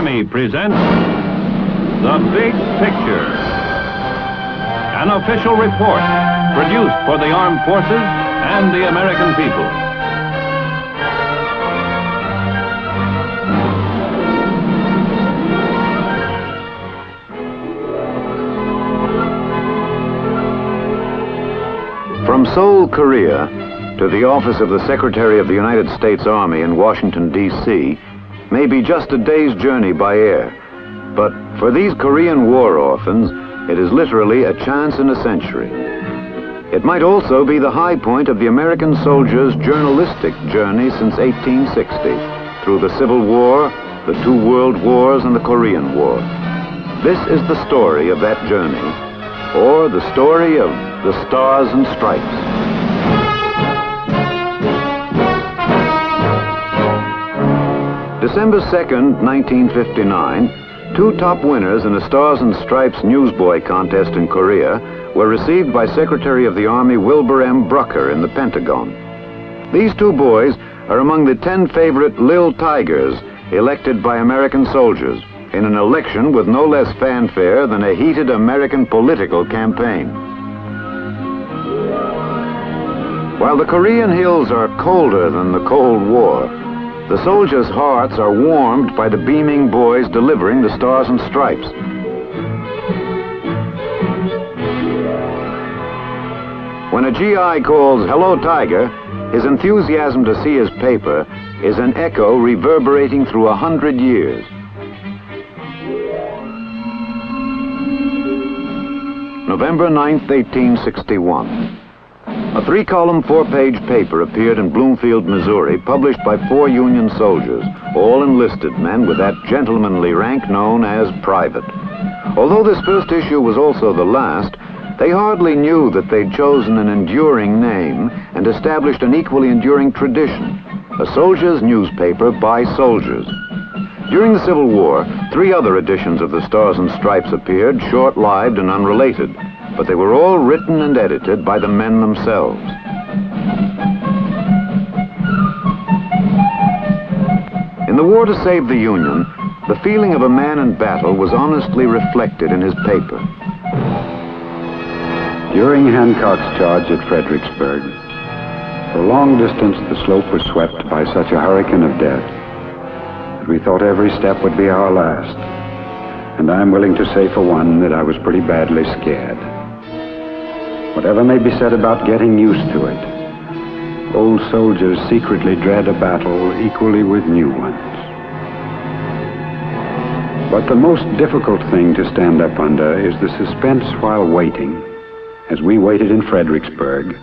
Army presents The Big Picture, an official report produced for the armed forces and the American people. From Seoul, Korea, to the office of the Secretary of the United States Army in Washington, D.C., may be just a day's journey by air. But for these Korean war orphans, it is literally a chance in a century. It might also be the high point of the American soldier's journalistic journey since 1860, through the Civil War, the two World Wars, and the Korean War. This is the story of that journey, or the story of the Stars and Stripes. December 2nd, 1959, two top winners in a Stars and Stripes newsboy contest in Korea were received by Secretary of the Army Wilbur M. Brucker in the Pentagon. These two boys are among the 10 favorite Lil Tigers elected by American soldiers in an election with no less fanfare than a heated American political campaign. While the Korean hills are colder than the Cold War, the soldiers' hearts are warmed by the beaming boys delivering the Stars and Stripes. When a GI calls, "Hello, Tiger," his enthusiasm to see his paper is an echo reverberating through 100 years. November 9th, 1861. A 3-column, 4-page paper appeared in Bloomfield, Missouri, published by 4 Union soldiers, all enlisted men with that gentlemanly rank known as private. Although this first issue was also the last, they hardly knew that they'd chosen an enduring name and established an equally enduring tradition, a soldier's newspaper by soldiers. During the Civil War, 3 other editions of the Stars and Stripes appeared, short-lived and unrelated, but they were all written and edited by the men themselves. In the war to save the Union, the feeling of a man in battle was honestly reflected in his paper. During Hancock's charge at Fredericksburg, for a long distance the slope was swept by such a hurricane of death that we thought every step would be our last. And I'm willing to say for one that I was pretty badly scared. Whatever may be said about getting used to it, old soldiers secretly dread a battle equally with new ones. But the most difficult thing to stand up under is the suspense while waiting, as we waited in Fredericksburg,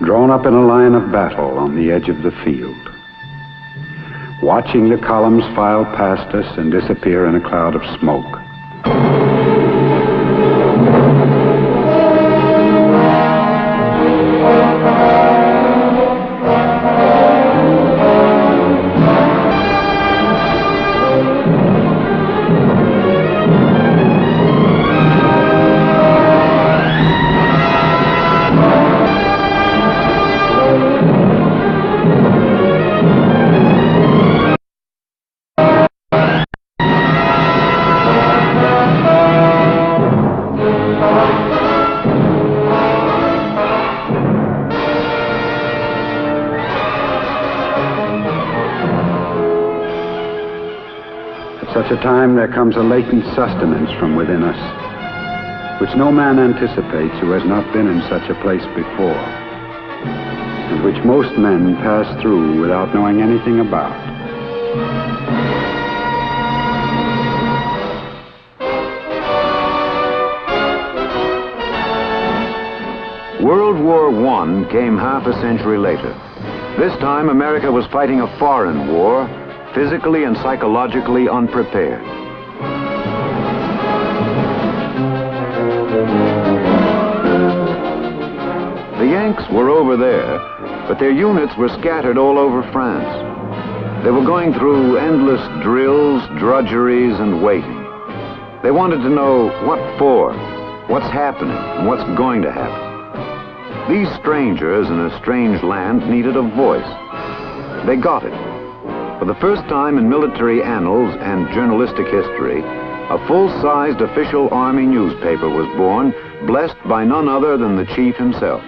drawn up in a line of battle on the edge of the field, watching the columns file past us and disappear in a cloud of smoke. At such a time there comes a latent sustenance from within us, which no man anticipates who has not been in such a place before, and which most men pass through without knowing anything about. World War I came half a century later. This time America was fighting a foreign war, physically and psychologically unprepared. The Yanks were over there, but their units were scattered all over France. They were going through endless drills, drudgeries, and waiting. They wanted to know what for, what's happening, and what's going to happen. These strangers in a strange land needed a voice. They got it. For the first time in military annals and journalistic history, a full-sized official Army newspaper was born, blessed by none other than the chief himself.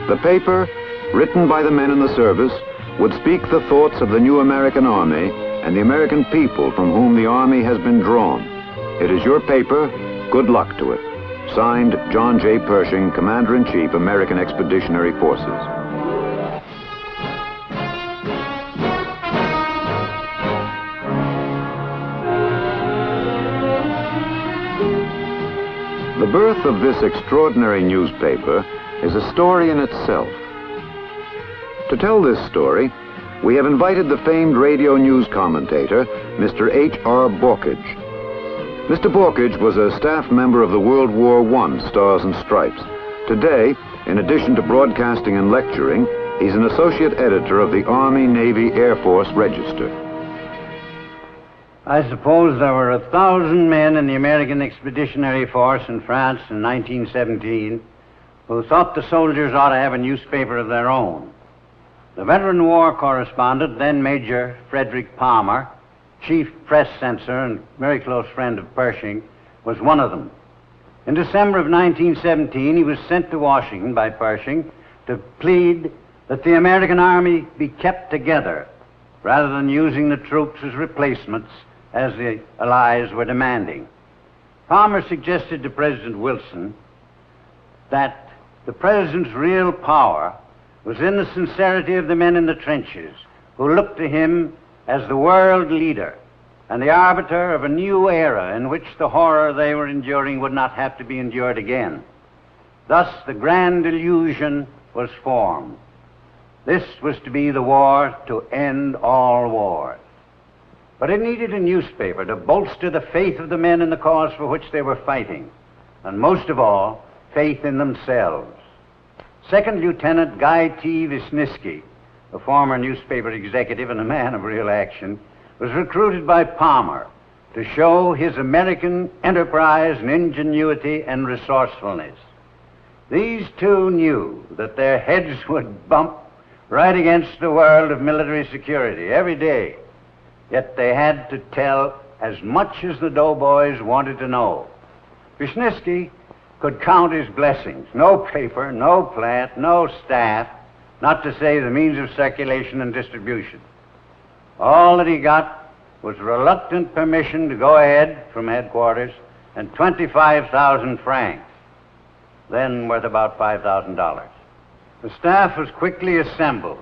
The paper, written by the men in the service, would speak the thoughts of the new American Army and the American people from whom the Army has been drawn. It is your paper. Good luck to it. Signed, John J. Pershing, Commander-in-Chief, American Expeditionary Forces. The birth of this extraordinary newspaper is a story in itself. To tell this story, we have invited the famed radio news commentator, Mr. H.R. BAUKHAGE. Mr. BAUKHAGE was a staff member of the World War I Stars and Stripes. Today, in addition to broadcasting and lecturing, he's an associate editor of the Army, Navy, Air Force Register. I suppose there were 1,000 men in the American Expeditionary Force in France in 1917 who thought the soldiers ought to have a newspaper of their own. The veteran war correspondent, then Major Frederick Palmer, chief press censor and very close friend of Pershing, was one of them. In December of 1917, he was sent to Washington by Pershing to plead that the American Army be kept together rather than using the troops as replacements as the Allies were demanding. Palmer suggested to President Wilson that the President's real power was in the sincerity of the men in the trenches who looked to him as the world leader and the arbiter of a new era in which the horror they were enduring would not have to be endured again. Thus, the grand illusion was formed. This was to be the war to end all wars. But it needed a newspaper to bolster the faith of the men in the cause for which they were fighting, and most of all, faith in themselves. Second Lieutenant Guy T. Wisniewski, a former newspaper executive and a man of real action, was recruited by Palmer to show his American enterprise and ingenuity and resourcefulness. These two knew that their heads would bump right against the world of military security every day, yet they had to tell as much as the doughboys wanted to know. Wisniewski could count his blessings. No paper, no plant, no staff, not to say the means of circulation and distribution. All that he got was reluctant permission to go ahead from headquarters and 25,000 francs, then worth about $5,000. The staff was quickly assembled.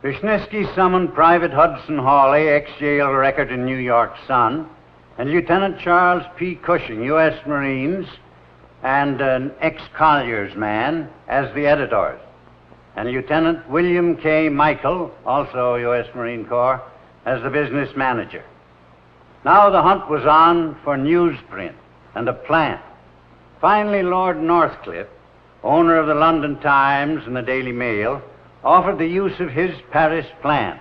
Wisniewski summoned Private Hudson Hawley, ex-jail record in New York Sun, and Lieutenant Charles P. Cushing, U.S. Marines, and an ex-Collier's man as the editors, and Lieutenant William K. Michael, also U.S. Marine Corps, as the business manager. Now the hunt was on for newsprint and a plant. Finally, Lord Northcliffe, owner of the London Times and the Daily Mail, offered the use of his Paris plant,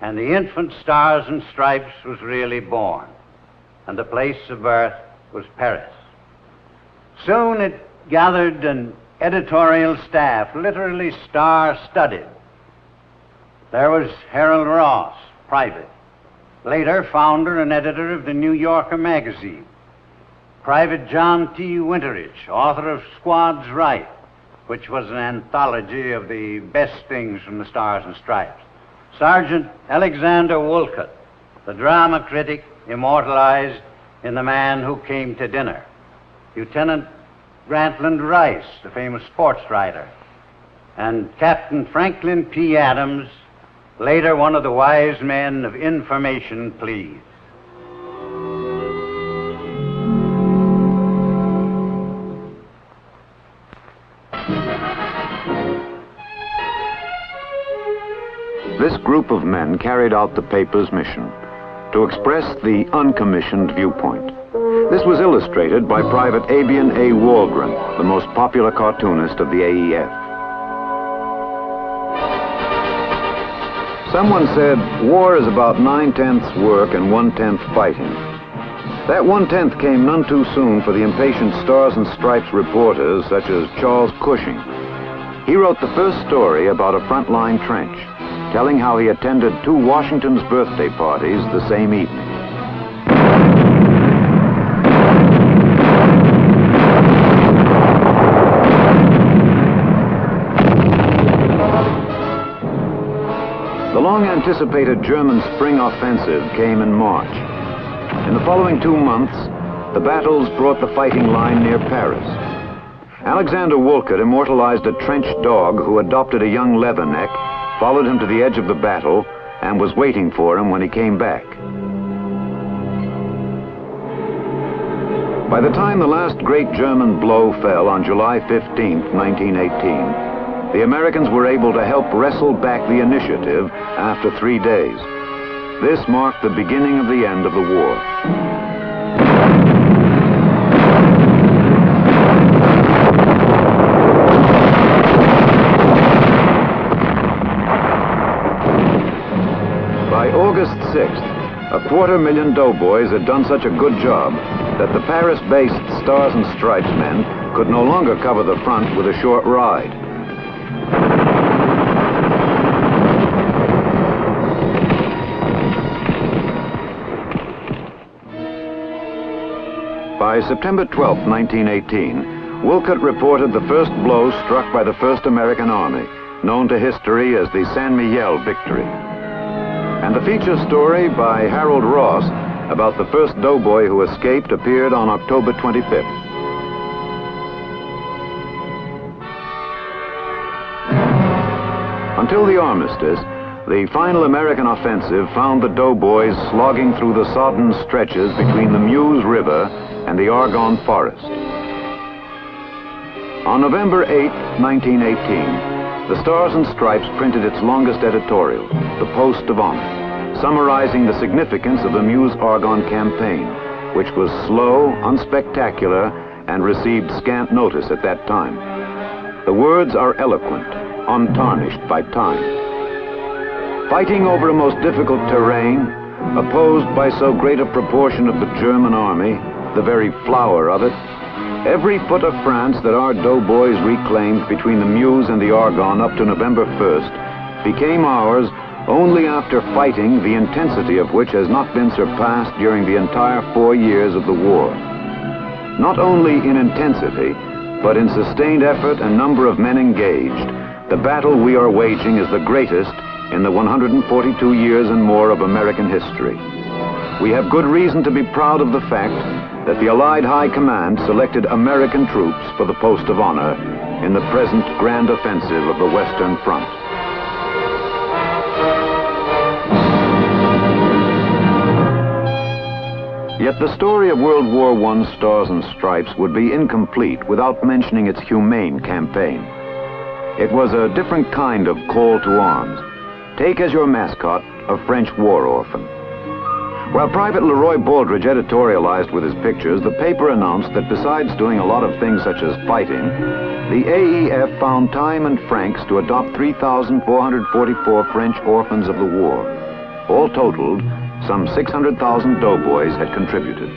and the infant Stars and Stripes was really born, and the place of birth was Paris. Soon it gathered an editorial staff, literally star-studded. There was Harold Ross, private, later founder and editor of the New Yorker magazine. Private John T. Winterich, author of Squad's Right, which was an anthology of the best things from the Stars and Stripes. Sergeant Alexander Wolcott, the drama critic immortalized in The Man Who Came to Dinner. Lieutenant Grantland Rice, the famous sports writer, and Captain Franklin P. Adams, later one of the wise men of information, please. This group of men carried out the paper's mission, to express the uncommissioned viewpoint. This was illustrated by Private Abian A. Waldron, the most popular cartoonist of the AEF. Someone said, war is about 9/10 work and 1/10 fighting. That 1/10 came none too soon for the impatient Stars and Stripes reporters such as Charles Cushing. He wrote the first story about a frontline trench. telling how he attended 2 Washington's birthday parties the same evening. The long-anticipated German spring offensive came in March. In the following 2 months, the battles brought the fighting line near Paris. Alexander Wolcott immortalized a trench dog who adopted a young leatherneck, followed him to the edge of the battle, and was waiting for him when he came back. By the time the last great German blow fell on July 15, 1918, the Americans were able to help wrestle back the initiative after 3 days. This marked the beginning of the end of the war. By August 6th, 250,000 doughboys had done such a good job that the Paris-based Stars and Stripes men could no longer cover the front with a short ride. By September 12, 1918, Wolcott reported the first blow struck by the 1st American Army, known to history as the San Miguel victory. And the feature story by Harold Ross about the first doughboy who escaped appeared on October 25th. Until the armistice, the final American offensive found the doughboys slogging through the sodden stretches between the Meuse River and the Argonne Forest. On November 8, 1918, the Stars and Stripes printed its longest editorial, The Post of Honor, summarizing the significance of the Meuse-Argonne campaign, which was slow, unspectacular, and received scant notice at that time. The words are eloquent, untarnished by time. Fighting over a most difficult terrain, opposed by so great a proportion of the German army, the very flower of it, every foot of France that our doughboys reclaimed between the Meuse and the Argonne up to November 1st became ours only after fighting the intensity of which has not been surpassed during the entire 4 years of the war. Not only in intensity, but in sustained effort and number of men engaged, the battle we are waging is the greatest in the 142 years and more of American history. We have good reason to be proud of the fact that the Allied High Command selected American troops for the post of honor in the present grand offensive of the Western Front. Yet the story of World War I's Stars and Stripes would be incomplete without mentioning its humane campaign. It was a different kind of call to arms. Take as your mascot a French war orphan. While Private Leroy Baldridge editorialized with his pictures, the paper announced that besides doing a lot of things such as fighting, the AEF found time and francs to adopt 3,444 French orphans of the war. All totaled, some 600,000 doughboys had contributed.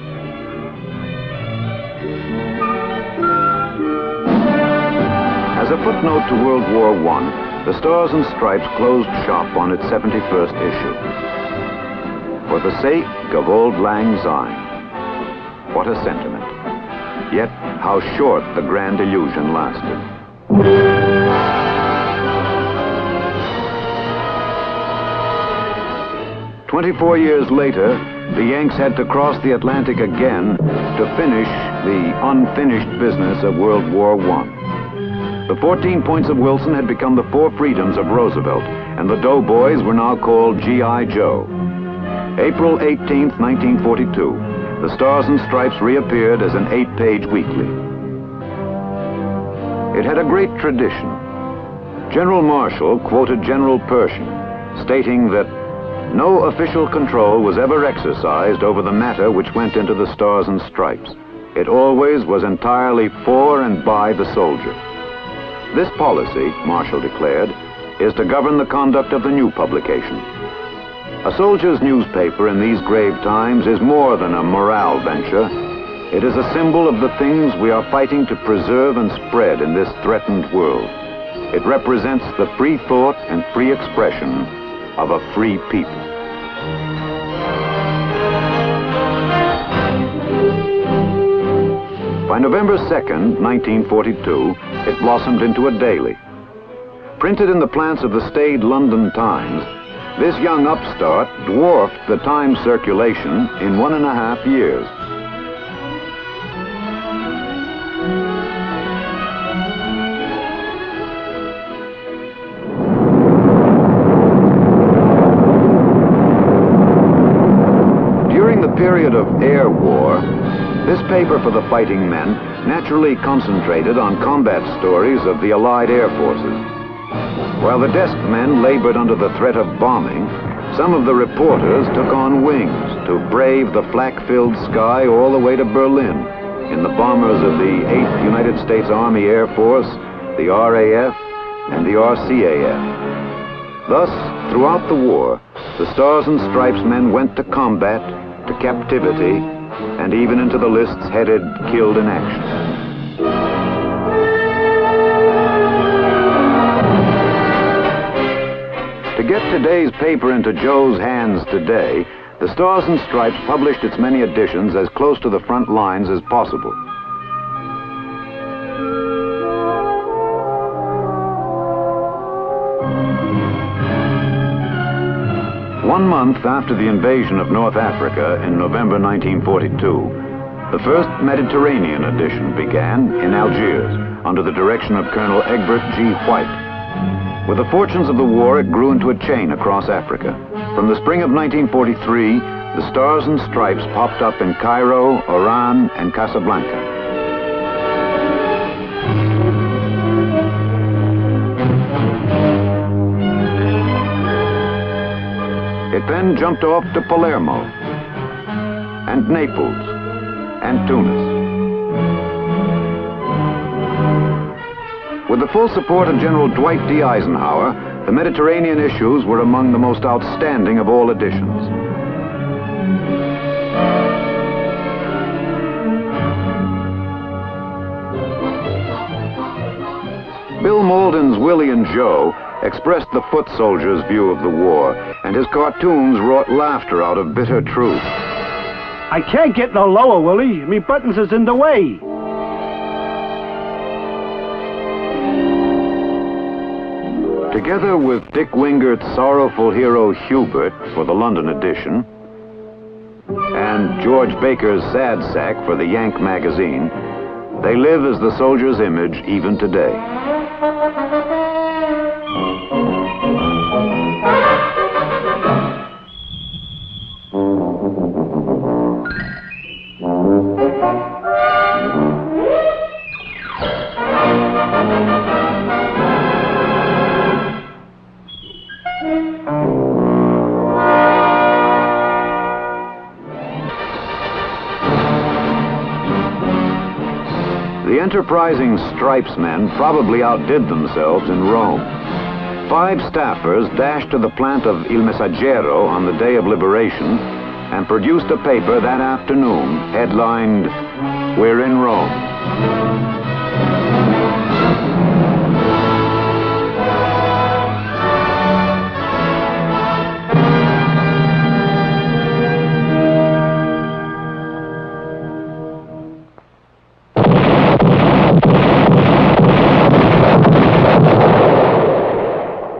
As a footnote to World War I, the Stars and Stripes closed shop on its 71st issue. For the sake of Auld Lang Syne. What a sentiment. Yet how short the grand illusion lasted. 24 years later, the Yanks had to cross the Atlantic again to finish the unfinished business of World War I. The 14 points of Wilson had become the 4 freedoms of Roosevelt, and the doughboys were now called G.I. Joe. April 18th, 1942, the Stars and Stripes reappeared as an 8-page weekly. It had a great tradition. General Marshall quoted General Pershing, stating that no official control was ever exercised over the matter which went into the Stars and Stripes. It always was entirely for and by the soldier. This policy, Marshall declared, is to govern the conduct of the new publication. A soldier's newspaper in these grave times is more than a morale venture. It is a symbol of the things we are fighting to preserve and spread in this threatened world. It represents the free thought and free expression of a free people. By November 2nd, 1942, it blossomed into a daily. Printed in the plants of the staid London Times, this young upstart dwarfed the Times circulation in 1.5 years. During the period of air war, this paper for the fighting men naturally concentrated on combat stories of the Allied Air Forces. While the desk men labored under the threat of bombing, some of the reporters took on wings to brave the flak-filled sky all the way to Berlin in the bombers of the 8th United States Army Air Force, the RAF, and the RCAF. Thus, throughout the war, the Stars and Stripes men went to combat, to captivity, and even into the lists headed Killed in Action. To get today's paper into Joe's hands today, the Stars and Stripes published its many editions as close to the front lines as possible. One month after the invasion of North Africa in November 1942, the first Mediterranean edition began in Algiers under the direction of Colonel Egbert G. White. With the fortunes of the war, it grew into a chain across Africa. From the spring of 1943, the Stars and Stripes popped up in Cairo, Oran, and Casablanca. It then jumped off to Palermo, and Naples, and Tunis. With the full support of General Dwight D. Eisenhower, the Mediterranean issues were among the most outstanding of all editions. Bill Malden's Willie and Joe expressed the foot soldiers' view of the war, and his cartoons wrought laughter out of bitter truth. I can't get no lower, Willie. Me buttons is in the way. Together with Dick Wingert's sorrowful hero Hubert for the London edition, and George Baker's Sad Sack for the Yank magazine, they live as the soldier's image even today. The enterprising Stripes men probably outdid themselves in Rome. 5 staffers dashed to the plant of Il Messaggero on the day of liberation and produced a paper that afternoon headlined, "We're in Rome."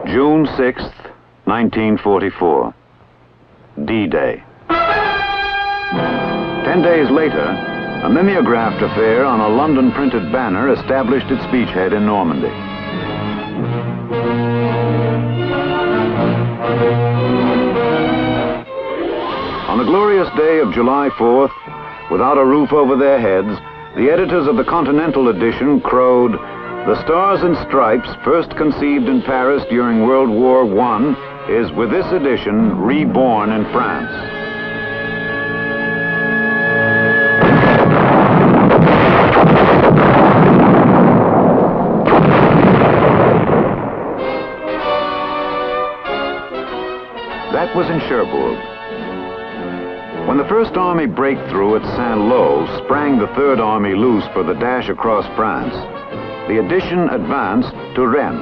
June 6th, 1944, D-Day. 10 days later, a mimeographed affair on a London printed banner established its beachhead in Normandy. On the glorious day of July 4th, without a roof over their heads, the editors of the Continental edition crowed, "The Stars and Stripes, first conceived in Paris during World War I, is with this edition reborn in France." That was in Cherbourg. When the First Army breakthrough at Saint-Lô sprang the Third Army loose for the dash across France, the edition advanced to Rennes.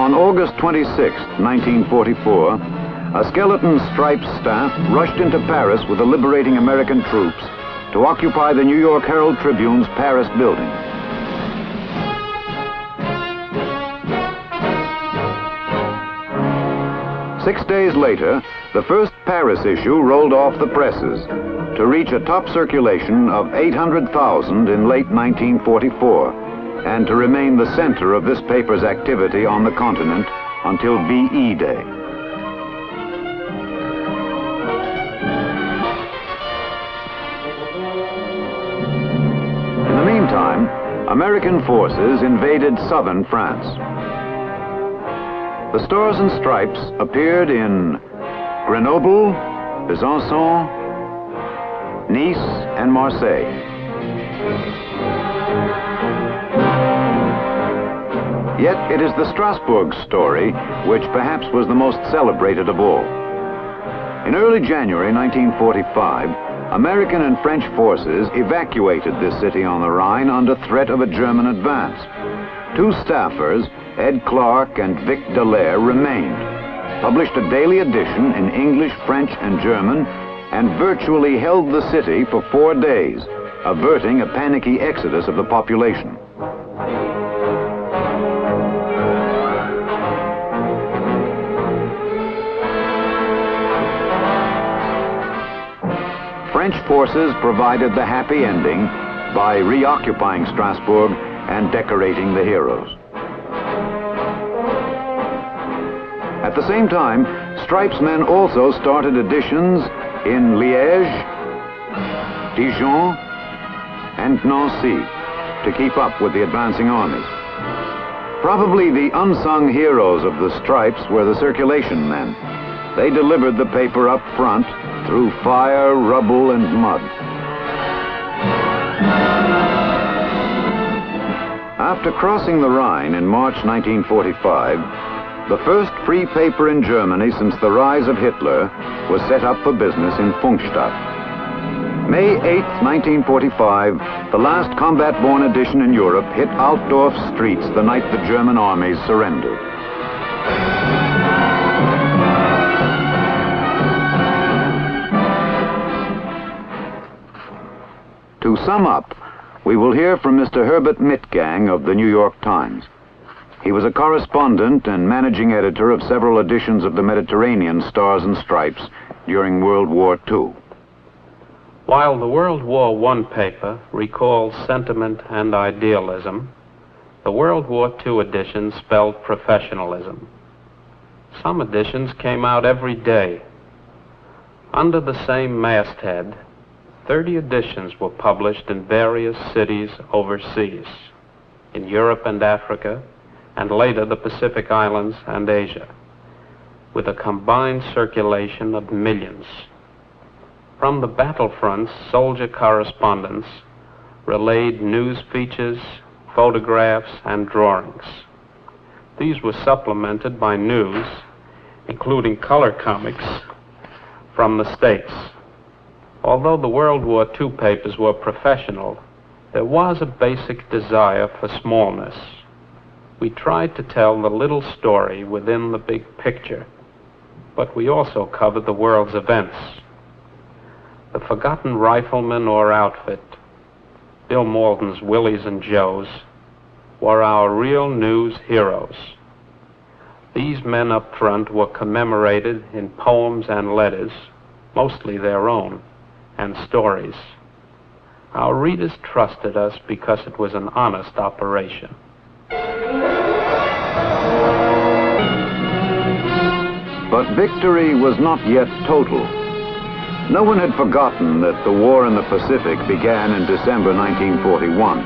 On August 26, 1944, a skeleton stripes staff rushed into Paris with the liberating American troops to occupy the New York Herald Tribune's Paris building. Six days later, the first Paris issue rolled off the presses to reach a top circulation of 800,000 in late 1944, and to remain the center of this paper's activity on the continent until VE Day. In the meantime, American forces invaded southern France. The Stars and Stripes appeared in Grenoble, Besançon, Nice, and Marseille. Yet it is the Strasbourg story which perhaps was the most celebrated of all. In early January 1945, American and French forces evacuated this city on the Rhine under threat of a German advance. Two staffers, Ed Clark and Vic Dallaire, remained, published a daily edition in English, French, and German, and virtually held the city for 4 days, averting a panicky exodus of the population. French forces provided the happy ending by reoccupying Strasbourg and decorating the heroes. At the same time, Stripes men also started editions in Liège, Dijon, and Nancy to keep up with the advancing armies. Probably the unsung heroes of the Stripes were the circulation men. They delivered the paper up front through fire, rubble, and mud. After crossing the Rhine in March 1945, the first free paper in Germany since the rise of Hitler was set up for business in Funkstadt. May 8, 1945, the last combat-born edition in Europe hit Altdorf's streets the night the German armies surrendered. To sum up, we will hear from Mr. Herbert MITZGANG of the New York Times. He was a correspondent and managing editor of several editions of the Mediterranean Stars and Stripes during World War II. While the World War I paper recalls sentiment and idealism, the World War II edition spelled professionalism. Some editions came out every day. Under the same masthead, 30 editions were published in various cities overseas, in Europe and Africa, and later the Pacific Islands and Asia, with a combined circulation of millions. From the battlefronts, soldier correspondents relayed news features, photographs, and drawings. These were supplemented by news, including color comics, from the States. Although the World War II papers were professional, there was a basic desire for smallness. We tried to tell the little story within the big picture, but we also covered the world's events. The Forgotten Rifleman or Outfit, Bill Malden's Willies and Joes, were our real news heroes. These men up front were commemorated in poems and letters, mostly their own, and stories. Our readers trusted us because it was an honest operation. But victory was not yet total. No one had forgotten that the war in the Pacific began in December 1941.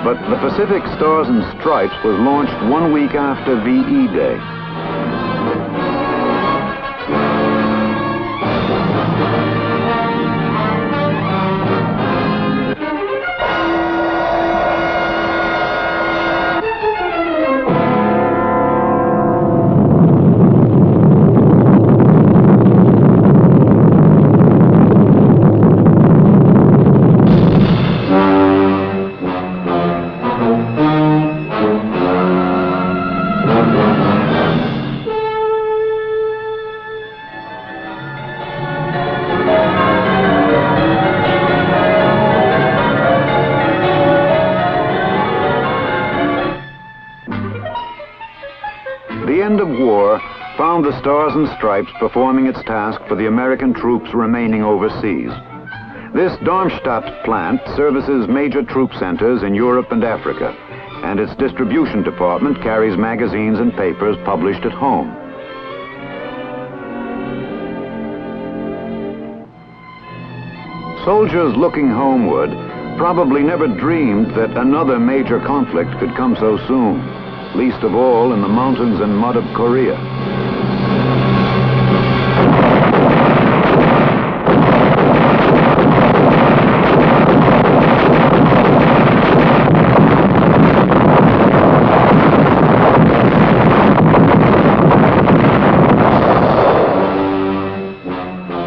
But the Pacific Stars and Stripes was launched 1 week after VE Day. the Stars and Stripes performing its task for the American troops remaining overseas. This Darmstadt plant services major troop centers in Europe and Africa, and its distribution department carries magazines and papers published at home. Soldiers looking homeward probably never dreamed that another major conflict could come so soon, least of all in the mountains and mud of Korea.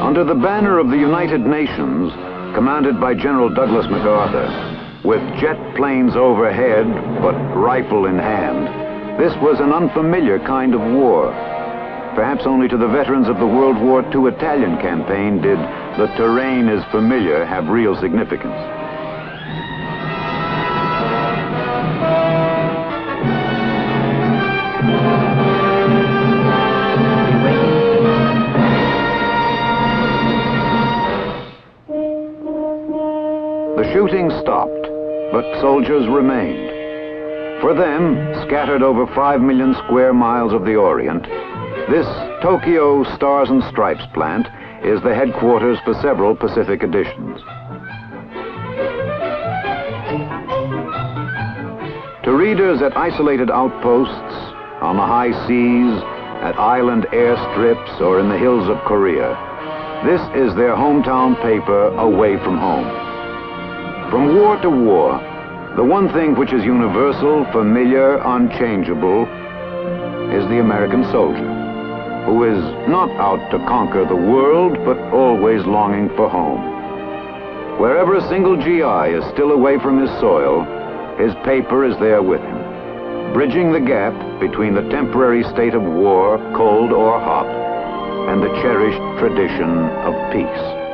Under the banner of the United Nations, commanded by General Douglas MacArthur, with jet planes overhead but rifle in hand, this was an unfamiliar kind of war. Perhaps only to the veterans of the World War II Italian campaign did "the terrain is familiar" have real significance. The shooting stopped, but soldiers remained. For them, scattered over 5 million square miles of the Orient, this Tokyo Stars and Stripes plant is the headquarters for several Pacific editions. To readers at isolated outposts, on the high seas, at island airstrips, or in the hills of Korea, this is their hometown paper away from home. From war to war, the one thing which is universal, familiar, unchangeable, is the American soldier, who is not out to conquer the world, but always longing for home. Wherever a single GI is still away from his soil, his paper is there with him, bridging the gap between the temporary state of war, cold or hot, and the cherished tradition of peace.